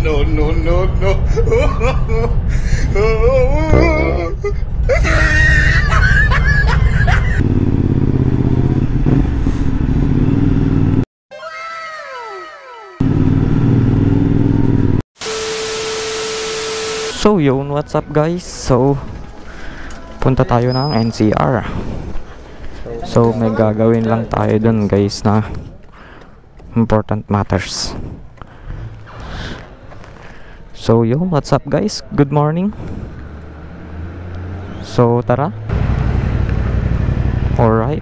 No, no, no, no. So yun, what's up guys? So punta tayo ng NCR. So may gagawin lang tayo dun guys na important matters. So yun, what's up guys? Good morning. So tara. Alright.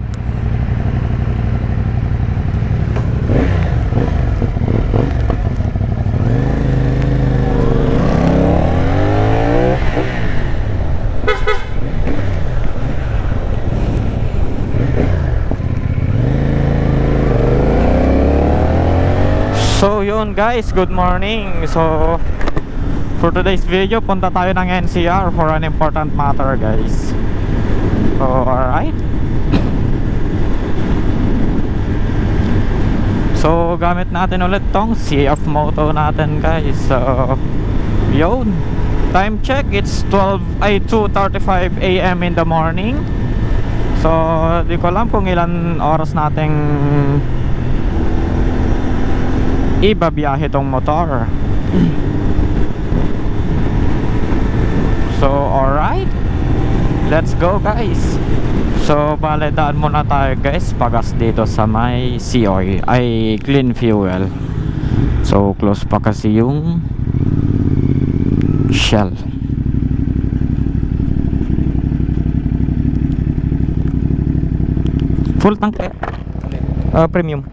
So yun guys, good morning. So for today's video, punta tayo ng NCR for an important matter guys. So alright. So gamit natin ulit tong CF Moto natin guys. So yun, time check, it's 2:35 AM in the morning. So di ko alam kung ilan oras nating ibabiyahe tong motor. So alright, let's go guys. So bale, daan muna tayo guys, pagas dito sa may COI, ay clean fuel. So close pa kasi yung Shell. Full tank premium.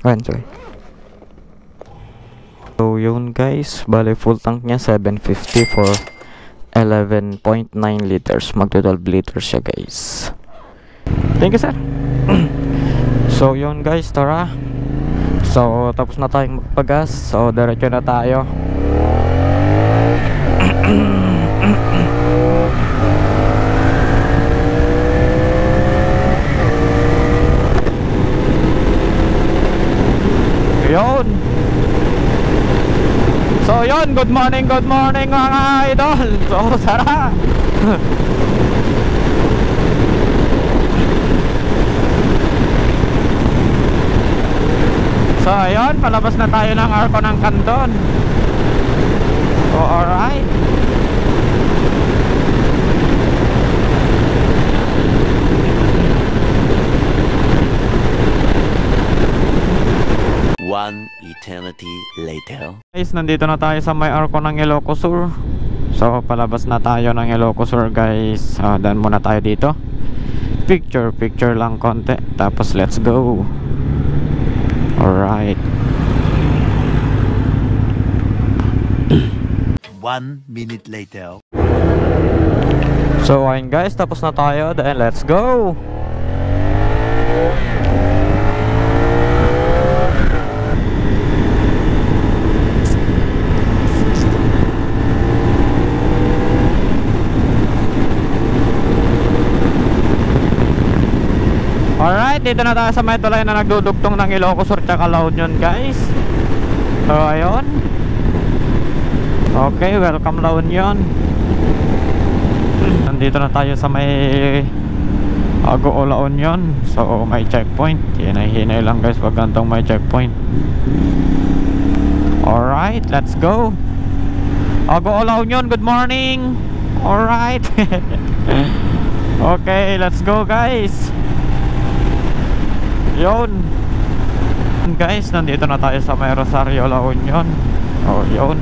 Ayan, sorry. So yun guys, bale full tank niya 750 for 11.9 liters. Magto 12 liters siya guys. Thank you sir. So yun guys, tara. So tapos na tayong magpagas. So diretso na tayo. Yun. So yun, good morning mga idol. So tara. So ayun, palabas na tayo ng Arco ng Canton. So alright. One eternity later. Guys, nandito na tayo sa may Arco ng Ilocos Sur. So palabas na tayo ng Ilocos Sur guys. Daan muna tayo dito. Picture lang konti. Tapos let's go. Alright. 1 minute later. So ayun guys, tapos na tayo. Then let's go. Alright, dito na tayo sa may tulay na nagdudugtong ng Ilocos Sur tsaka La Union guys. So ayun. Okay, welcome La Union. Nandito na tayo sa may Agoo La Union. So may checkpoint. Hinay-hinay lang guys pag gantong may checkpoint. Alright, let's go. Agoo La Union, good morning. Alright. Okay, let's go guys. Yun guys, nandito na tayo sa may Rosario La Union. Oh yun,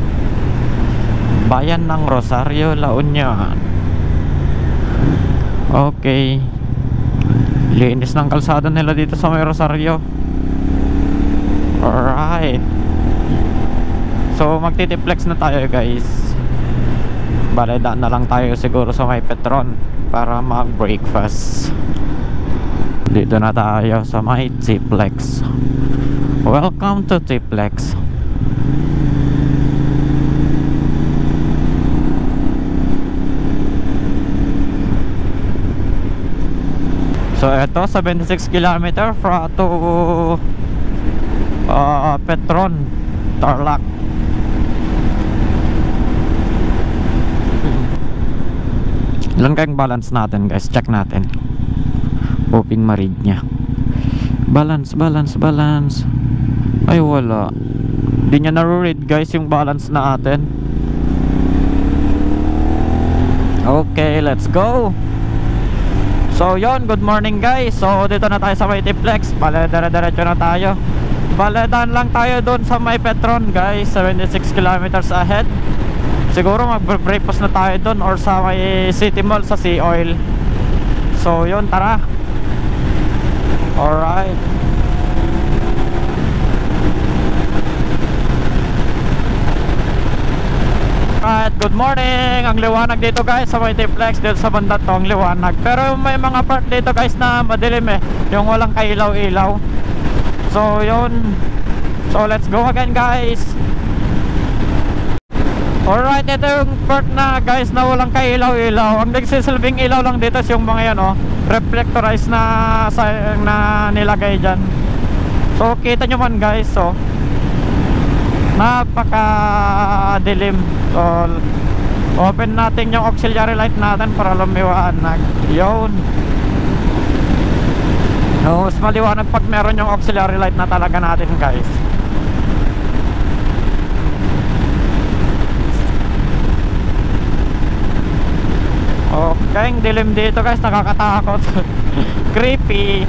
bayan ng Rosario La Union. Okay, linis ng kalsada nila dito sa may Rosario. Alright. So magtitiplex na tayo guys. Bale, daan na lang tayo siguro sa may Petron para mag breakfast. Dito na tayo sa may Tiplex. Welcome to Tiplex. So eto 76 km to Petron, Tarlac. Ilan kayang balance natin guys? Check natin. Hoping ma-read niya. Balance. Ay wala. Di niya na-read guys yung balance natin. Okay, let's go. So yon, good morning guys. So dito na tayo sa Multiplex. Bale, dire-diretso na tayo. Bale, daan lang tayo doon sa may Petron guys. 76 kilometers ahead. Siguro mag-breakfast na tayo doon or sa may City Mall sa Sea Oil. So yun, tara. Alright. Alright, good morning. Ang liwanag dito guys sa Multiplex. Dito sa banda to ang liwanag. Pero may mga part dito guys na madilim eh. Yung walang kailaw-ilaw. So yun. So let's go again guys. Alright, ito yung part na guys na walang kailaw-ilaw. Ang nagsisilbing ilaw lang dito is yung mga yan reflectorized na nilagay dyan. So kita nyo man guys, so napaka dilim. So open natin yung auxiliary light natin para lumiwanag. Yun. Mas maliwanag pag meron yung auxiliary light na talaga natin guys. Okay, ang dilim dito guys, nakakatakot. Creepy.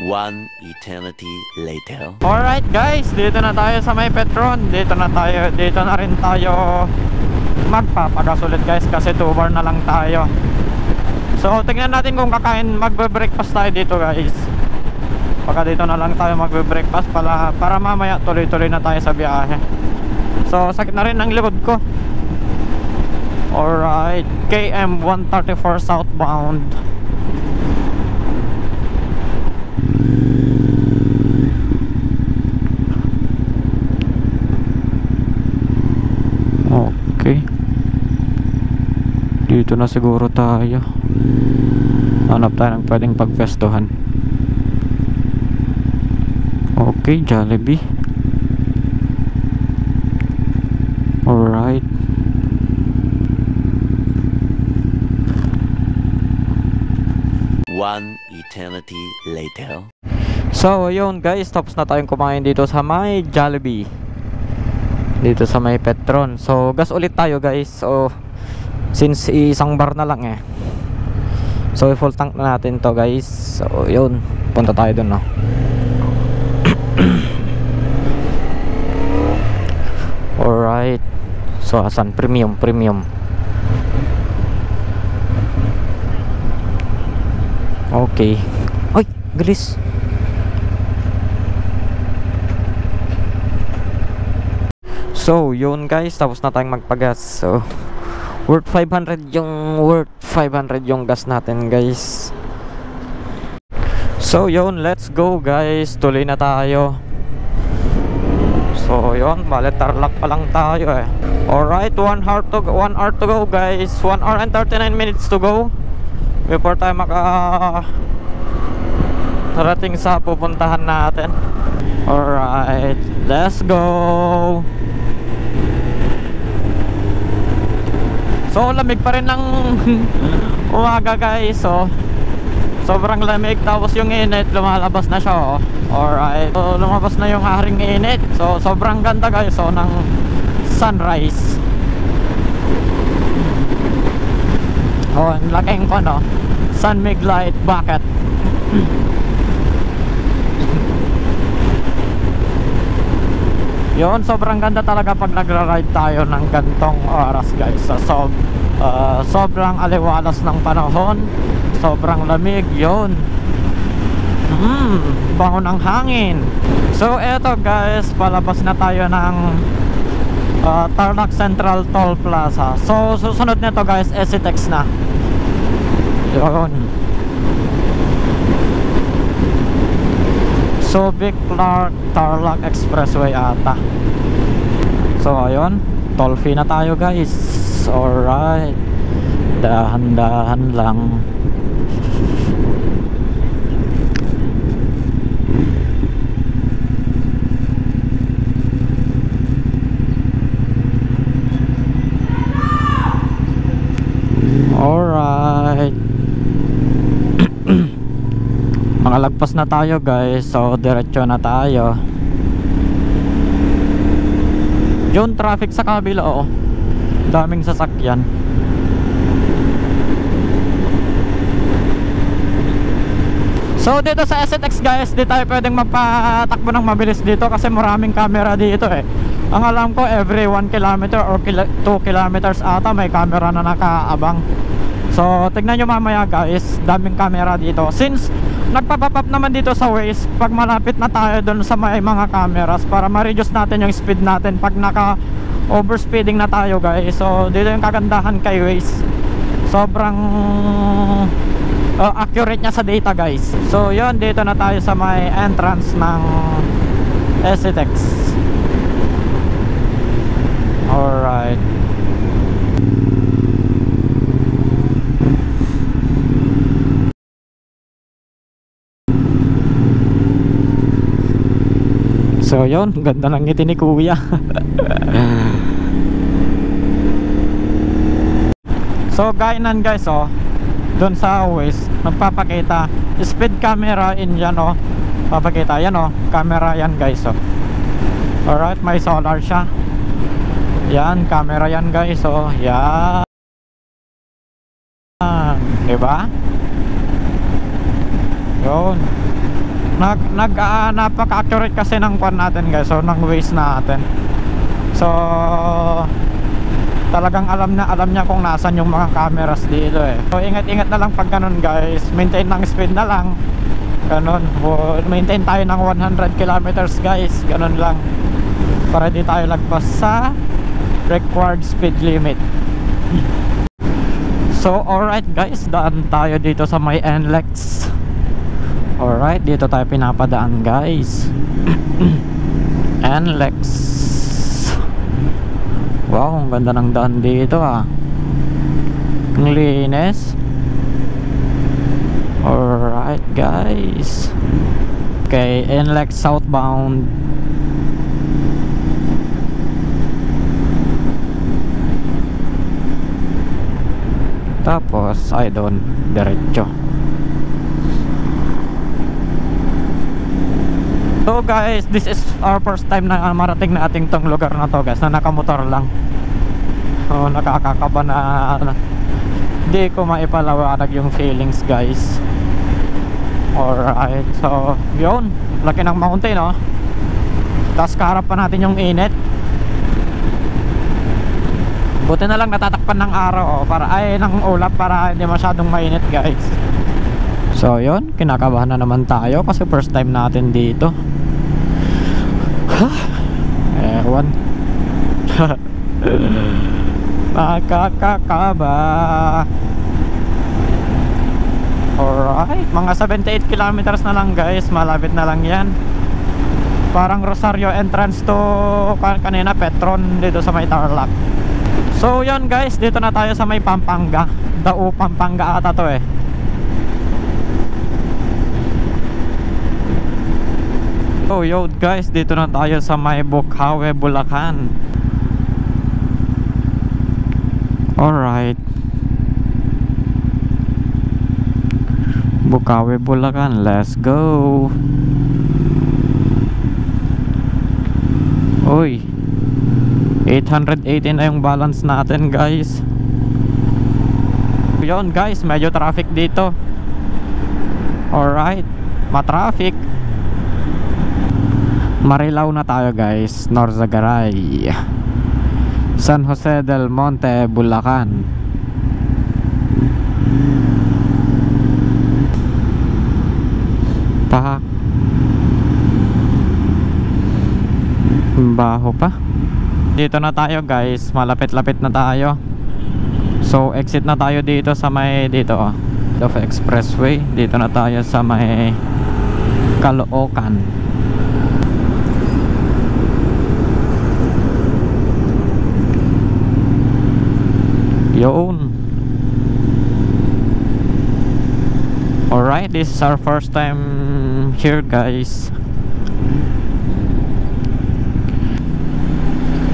One eternity later. Alright guys, dito na tayo sa may Petron. Dito na rin tayo magpapagas ulit guys kasi 2 bar na lang tayo. So tingnan natin kung magbe-breakfast tayo dito guys. Baka dito na lang tayo magbe-breakfast para mamaya tuloy-tuloy na tayo sa biyahe. So sakit na rin ang likod ko. Alright, KM 134 southbound. Okay, dito na siguro tayo. Hanap tayo ng pwedeng pagpestuhan. Okay, Jollibee. Alright. One eternity later. So ayun guys, tapos na tayong kumain dito sa may Jollibee, dito sa may Petron. So gas ulit tayo guys. So since isang bar na lang eh, so full tank na natin to guys. So yun, punta tayo dun no. Alright. So asan? Premium. Okay. Ay, galis. So yun guys, tapos na tayong magpagas. So worth 500 yung gas natin guys. So yun, let's go guys. Tuloy na tayo. So yun, bale Tarlac pa lang tayo eh. Alright, 1 hour to go guys. 1 hour and 39 minutes to go before tayo tarating sa pupuntahan natin. Alright, let's go. So lamig pa rin ng umaga guys. So sobrang lamig, tapos yung init lumalabas na siya Alright, so lumabas na yung haring init. So sobrang ganda guys ng sunrise. Ang laking sun mig light bucket. Yun, sobrang ganda talaga pag nagra-ride tayo ng gantong oras guys. So sobrang aliwalas ng panahon, sobrang lamig. Yun, bango ng hangin. So eto guys, palabas na tayo ng Tarlac Central Toll Plaza. So susunod nito guys, ECTEX na. Yun. Subic Clark Tarlac Expressway ata. So ayun, toll fee na tayo guys. Alright, dahan-dahan lang. Alright. Makalagpas na tayo guys. So diretso na tayo. Yung traffic sa kabila, oh. Daming sasakyan. So dito sa SCTX guys, di tayo pwedeng magpatakbo ng mabilis dito kasi maraming camera dito eh. Ang alam ko every 1 kilometer or 2 kilometers ata may camera na nakaabang. So tignan nyo mamaya guys, daming camera dito. Since nagpapapap naman dito sa Waze, pag malapit na tayo dun sa may mga cameras para ma-reduce natin yung speed natin pag naka overspeeding na tayo guys. So dito yung kagandahan kay Waze, sobrang accurate niya sa data guys. So yun, dito na tayo sa may entrance ng SCTX. Alright. So yun, ganda ng ngiti ni kuya. So gainan guys, oh, doon sa Waze nagpapakita speed camera in yan, oh. Papakita yan, oh, camera yan guys, oh. Alright, may solar siya. Yan, camera yan guys, oh. Yan, diba? Yun, napaka-accurate kasi ng kwan natin guys, so ng Waze natin. So talagang alam niya kung nasan yung mga cameras dito eh. So ingat-ingat na lang pag ganun guys, maintain ng speed na lang. Ganun, maintain tayo ng 100 kilometers guys, ganun lang, para di tayo lagpas sa required speed limit. So alright guys, daan tayo dito sa may NLEX. Alright, dito tayo pinapadaan guys. NLEX. Wow, ang ganda ng daan dito ah. Ang linis. Alright guys. Okay, NLEX southbound. Tapos ay doon diretso. So guys, this is our first time na marating natin tong lugar na to guys, na nakamotor lang. So nakakakaba na di ko maipalawanag yung feelings guys. Alright, so yun, laki ng mountain, oh. Tapos kaharap pa natin yung init. Buti na lang natatakpan ng araw, oh, para ay ng ulap para hindi masyadong mainit guys. So yun, kinakabahan na naman tayo kasi first time natin dito. Ewan. Nakakakaba. Alright, mga 78 kilometers na lang guys, malapit na lang yan. Parang Rosario entrance to kanina Petron dito sa may Tarlac. So yun guys, dito na tayo sa may Pampanga. Dao Pampanga ata to eh. So yo guys, dito na tayo sa may Bukawi, Bulacan. Alright, Bukawi, Bulacan, let's go. Uy, 818 na yung balance natin guys. Yun guys, medyo traffic dito. Alright, ma-traffic. Marilao na tayo guys, Norzagaray, San Jose del Monte, Bulacan. Baho pa. Dito na tayo guys, malapit-lapit na tayo. So exit na tayo dito sa may dito, oh, of Expressway. Dito na tayo sa may Caloocan. Yun. Alright, this is our first time here, guys.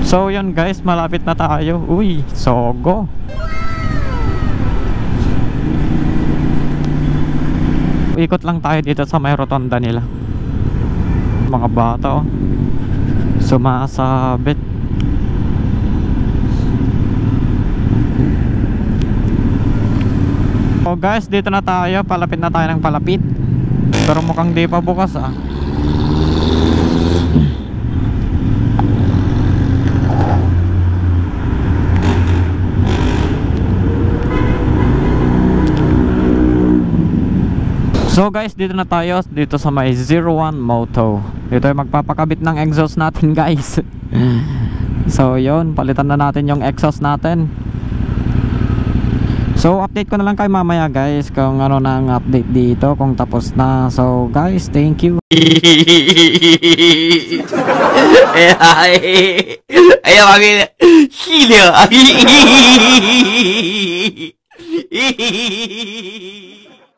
So yun guys, malapit na tayo. Uy, Sogo. Ikot lang tayo dito sa may rotonda nila. Mga bata oh, sumasabit. So guys, dito na tayo. Palapit na tayo ng palapit. Pero mukhang di pa bukas ah. So guys, dito na tayo. Dito sa may 01 Moto. Dito ay magpapakabit ng exhaust natin guys. So yun, palitan na natin yung exhaust natin. So update ko na lang kayo mamaya guys kung ano na ang update dito, kung tapos na. So guys, thank you. Ay, magiging hilo.